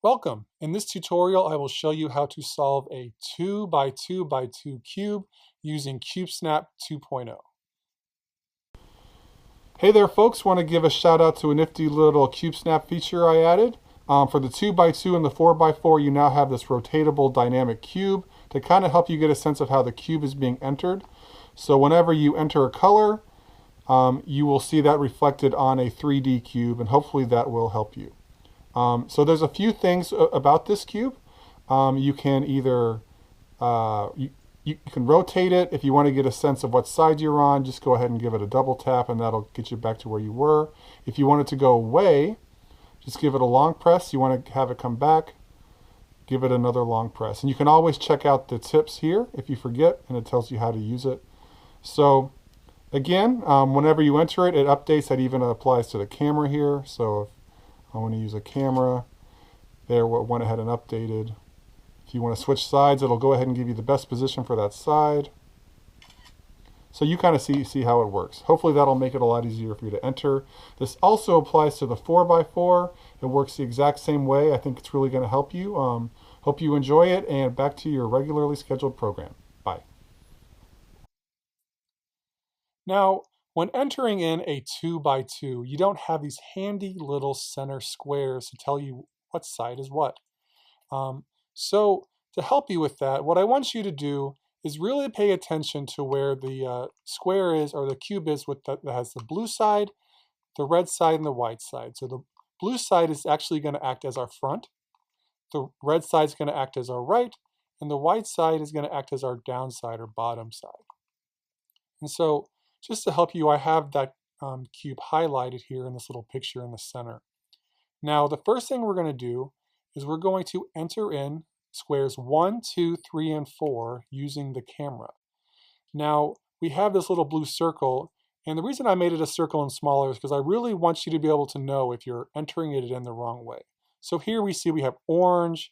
Welcome. In this tutorial, I will show you how to solve a 2 by 2 by 2 cube using CubeSnap 2.0. Hey there folks, want to give a shout out to a nifty little CubeSnap feature I added. For the 2 by 2 and the 4 by 4, you now have this rotatable dynamic cube to kind of help you get a sense of how the cube is being entered. So whenever you enter a color, you will see that reflected on a 3D cube, and hopefully that will help you. So there's a few things about this cube. You can either you can rotate it. If you want to get a sense of what side you're on, just go ahead and give it a double tap and that'll get you back to where you were. If you want it to go away, just give it a long press. You want to have it come back, give it another long press. And you can always check out the tips here if you forget, and it tells you how to use it. So again, whenever you enter it, it updates. That even applies to the camera here. So if I want to use a camera, there went ahead and updated. If you want to switch sides, it'll go ahead and give you the best position for that side. So you kind of see how it works. Hopefully that'll make it a lot easier for you to enter. This also applies to the 4 by 4. It works the exact same way. I think it's really going to help you. Hope you enjoy it, and back to your regularly scheduled program. Bye. Now, when entering in a 2 by 2, you don't have these handy little center squares to tell you what side is what. So to help you with that, what I want you to do is really pay attention to where the square is, or the cube is, that has the blue side, the red side, and the white side. So the blue side is actually going to act as our front, the red side is going to act as our right, and the white side is going to act as our downside or bottom side. And so just to help you, I have that cube highlighted here in this little picture in the center. Now the first thing we're going to do is we're going to enter in squares 1, 2, 3, and 4 using the camera. Now we have this little blue circle, and the reason I made it a circle and smaller is because I really want you to be able to know if you're entering it in the wrong way. So here we see we have orange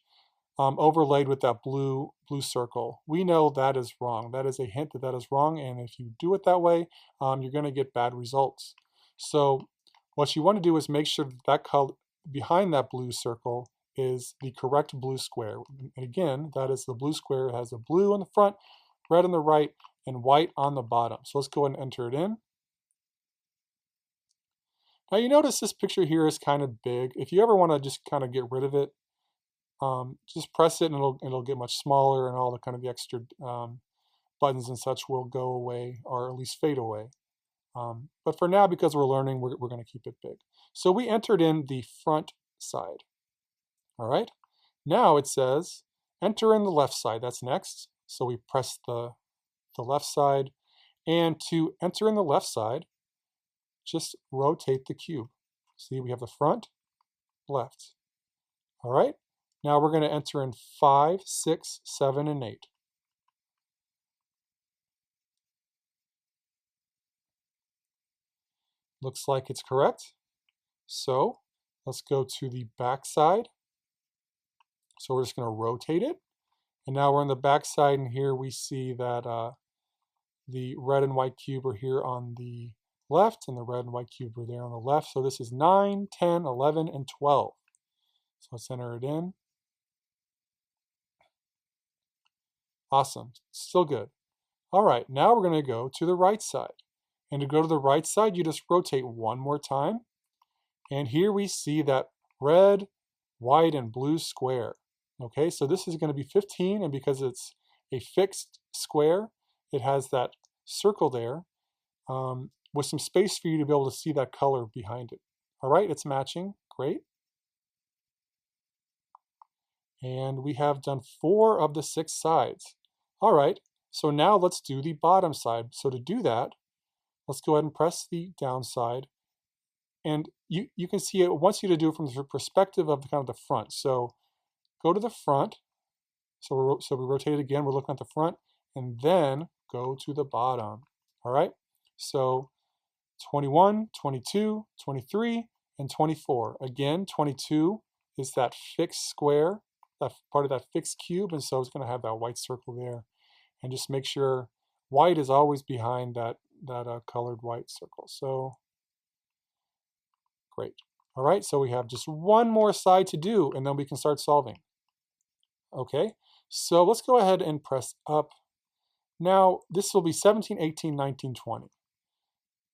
overlaid with that blue circle. We know that is wrong. That is a hint that that is wrong, and if you do it that way, you're going to get bad results. So what you want to do is make sure that color behind that blue circle is the correct blue square. And again, that is the blue square. It has the blue on the front, red on the right, and white on the bottom. So let's go ahead and enter it in. Now you notice this picture here is kind of big. If you ever want to just kind of get rid of it, just press it and it'll get much smaller, and all the kind of the extra buttons and such will go away, or at least fade away. But for now, because we're learning, we're going to keep it big. So we entered in the front side. All right, now it says enter in the left side. That's next. So we press the left side, and to enter in the left side, just rotate the cube. See, we have the front, left. All right, now we're going to enter in 5, 6, 7, and 8. Looks like it's correct. So let's go to the back side. So we're just going to rotate it. And now we're on the back side, and here we see that the red and white cube are here on the left, and the red and white cube are there on the left. So this is 9, 10, 11, and 12. So let's enter it in. Awesome. Still good. All right, now we're going to go to the right side. And to go to the right side, you just rotate one more time. And here we see that red, white, and blue square. Okay, so this is going to be 15, and because it's a fixed square, it has that circle there with some space for you to be able to see that color behind it. All right, it's matching. Great. And we have done 4 of the 6 sides. All right, so now let's do the bottom side. So to do that, let's go ahead and press the down side. And you can see it wants you to do it from the perspective of kind of the front. So go to the front. So we rotate it again. We're looking at the front, and then go to the bottom. All right. So 21, 22, 23, and 24. Again, 22 is that fixed square, that part of that fixed cube, and so it's going to have that white circle there. And just make sure white is always behind that colored white circle. So great. All right, so we have just one more side to do, and then we can start solving. Okay, so let's go ahead and press up. Now, this will be 17, 18, 19, 20.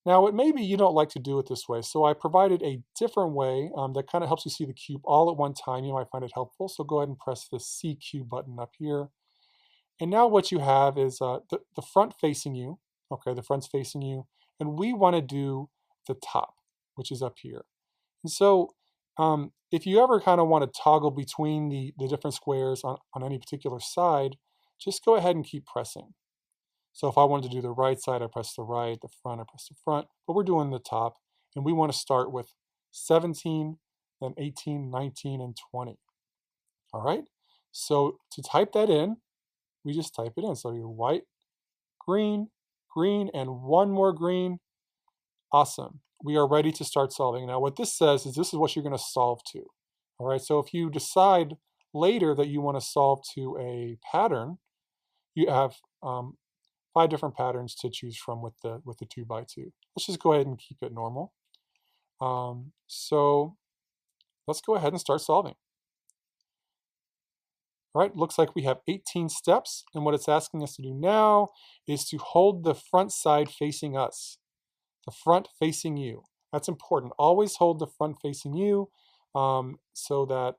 Now, it may be you don't like to do it this way, so I provided a different way that kind of helps you see the cube all at one time. You might find it helpful, so go ahead and press the CQ button up here. And now what you have is the front facing you. Okay, the front's facing you, and we want to do the top, which is up here. And so if you ever kind of want to toggle between the different squares on any particular side, just go ahead and keep pressing. So if I wanted to do the right side, I press the right, the front, I press the front, but we're doing the top, and we want to start with 17, then 18, 19, and 20. All right, so to type that in, we just type it in. So you're white, green, green, and one more green. Awesome. We are ready to start solving. Now what this says is this is what you're going to solve to. All right, so if you decide later that you want to solve to a pattern, you have 5 different patterns to choose from with the 2 by 2. Let's just go ahead and keep it normal. So let's go ahead and start solving. All right, looks like we have 18 steps, and what it's asking us to do now is to hold the front side facing us. The front facing you. That's important. Always hold the front facing you so that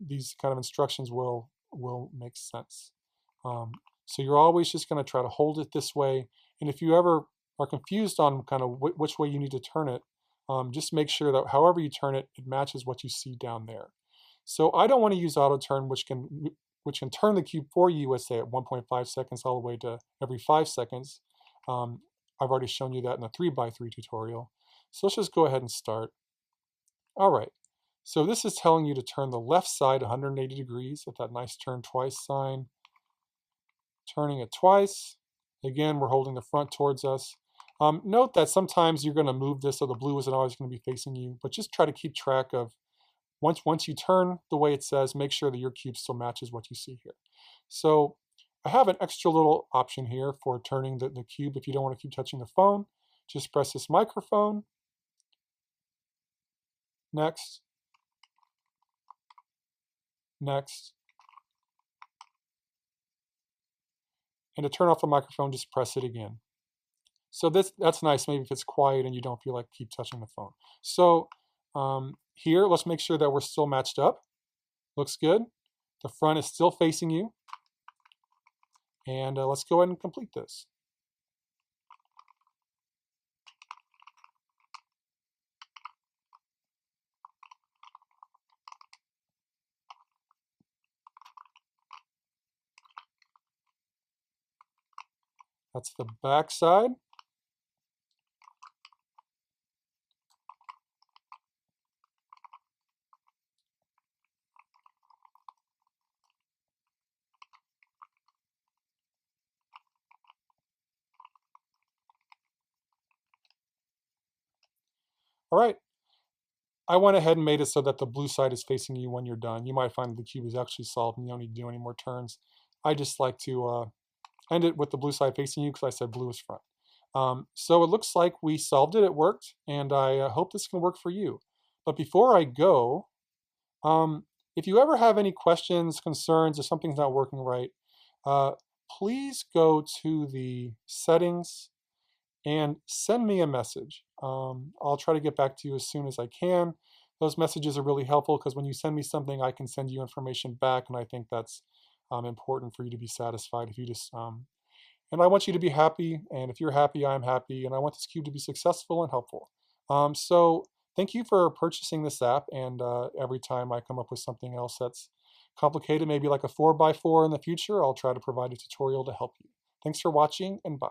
these kind of instructions will make sense. So you're always just going to try to hold it this way. And if you ever are confused on kind of which way you need to turn it, just make sure that however you turn it, it matches what you see down there. So I don't want to use auto turn, which can turn the cube for you, let's say at 1.5 seconds all the way to every 5 seconds. I've already shown you that in the 3 by 3 tutorial. So let's just go ahead and start. All right, so this is telling you to turn the left side 180 degrees with that nice turn twice sign. Turning it twice. Again, we're holding the front towards us. Note that sometimes you're going to move this so the blue isn't always going to be facing you, but just try to keep track of once you turn the way it says, make sure that your cube still matches what you see here. So I have an extra little option here for turning the cube if you don't want to keep touching the phone. Just press this microphone. Next. Next. And to turn off the microphone, just press it again. So that's nice, maybe if it's quiet and you don't feel like keep touching the phone. So here, let's make sure that we're still matched up. Looks good. The front is still facing you. And let's go ahead and complete this. That's the back side. All right. I went ahead and made it so that the blue side is facing you when you're done. You might find that the cube is actually solved and you don't need to do any more turns. I just like to end it with the blue side facing you because I said blue is front. So it looks like we solved it. It worked, and I hope this can work for you. But before I go, if you ever have any questions, concerns, or something's not working right, please go to the settings and send me a message. I'll try to get back to you as soon as I can. Those messages are really helpful because when you send me something, I can send you information back, and I think that's important for you to be satisfied. If you just and I want you to be happy, and if you're happy, I'm happy, and I want this cube to be successful and helpful. So thank you for purchasing this app, and every time I come up with something else that's complicated, maybe like a 4x4 in the future, I'll try to provide a tutorial to help you. Thanks for watching, and bye.